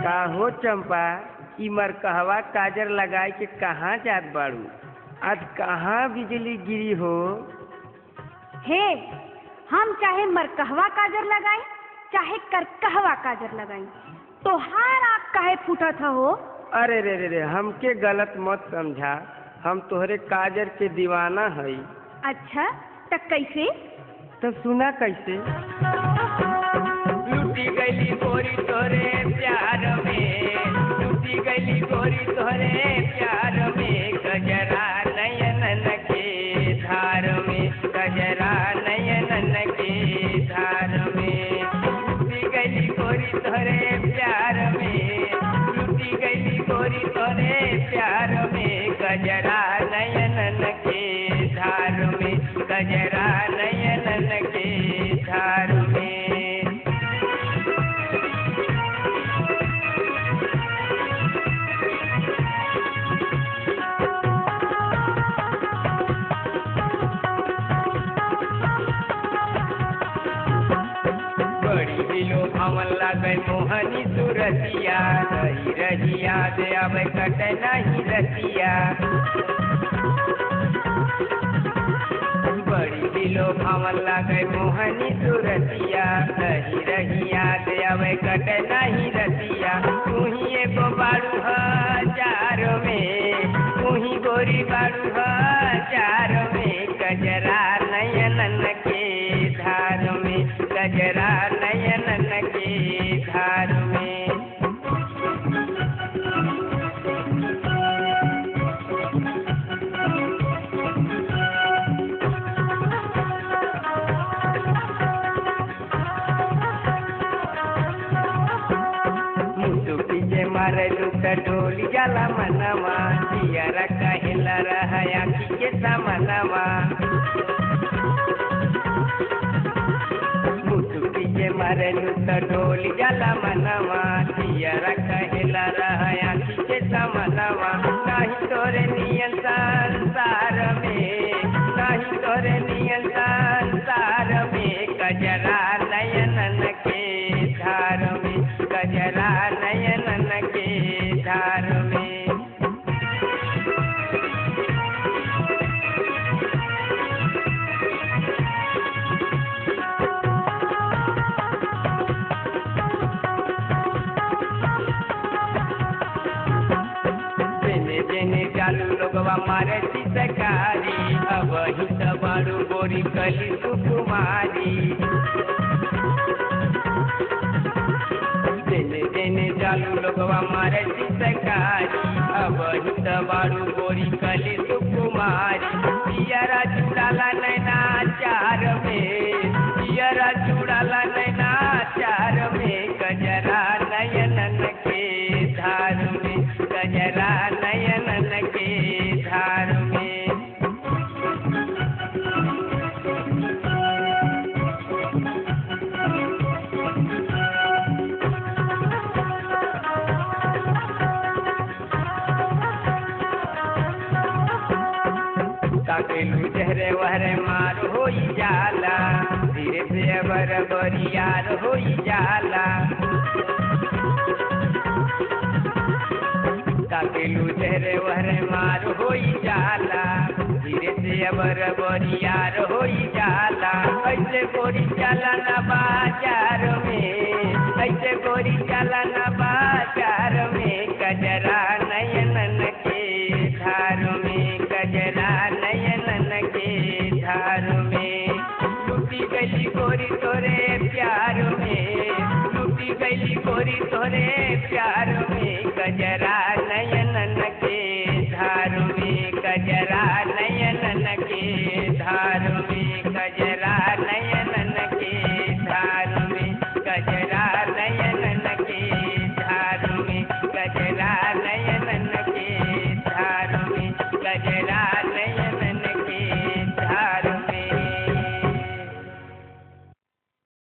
का हो चंपा, ई मरकहवा काजर लगाए के कहाँ जात बाड़ू? आज कहाँ बिजली गिरी हो? हे, हम चाहे मरकहवा काजर लगाई चाहे करकहवा काजर लगाई, तो हार आँख काहे फूटा था हो? अरे रे रे रे, हमके गलत मत समझा, हम तोहरे काजर के दीवाना हई। अच्छा, तो कैसे? तो सुना कैसे। लुटी गई गोरी तोरे प्यार में, लुटी गई गोरी तोरे प्यार में, गजरा नयनन के धार में, गजरा नयनन के धार में। लुटी गई गोरी तोरे प्यार में, लुटी गई गोरी तोरे प्यार में, गजरा नयनन के धार में, गजरा नयनन के धार में। भवन लागे मोहनी सुरतिया, रही रही याद आवे कटे नहीं रतिया। बड़ी दिलो भवन लागे मोहनी सुरतिया, रही रही याद आवे कटे नहीं रतिया। तू ही एगो बारू हजार में, तू ही गोरी बारू हजार में, गजरा नयनन के धार में, गजरा नयनन के धार में। मुसुकी जे मारे लुट डोली जाला मनवा, जियारा कहिला रहा आखी के सामनवा। मारे लुट डोली जाला मनवा, जियारा कहिला रहा आखी के सामनवा। नहीं तोरे नियन संसार में, नहीं तोरे नियन संसार में, गजरा नयनन के धार में, गजरा नयनन के धार में। चालू लोगवा मारे चितकारी, अब ही बारू गोरी कली सुकुमारी। देने देने चालू लोगवा मारे चितकारी, अब ही बारू गोरी कली सुकुमारी। पियरा चुड़ाला नैना चार में, पियरा चुड़ाला नैना चार में, गजरा नयनन के धार में, गजरा नयनन के धार में। काकेलू चेहरे वहरे मार होई जाला, धीरे से बर बरियार होई जाला। काकेलू चेहरे वहरे मार होई जाला, धीरे से बर बरियार होई जाला। ऐसे गोरी चला ना बाजार में, ऐसे गोरी चला ना बाजार में, गजरा नयनन के धार में, गजरा नयनन के धार में। लुटी गई गोरी तोरे प्यार में, लुटी गई गोरी तोरे प्यार में, गजरा नयनन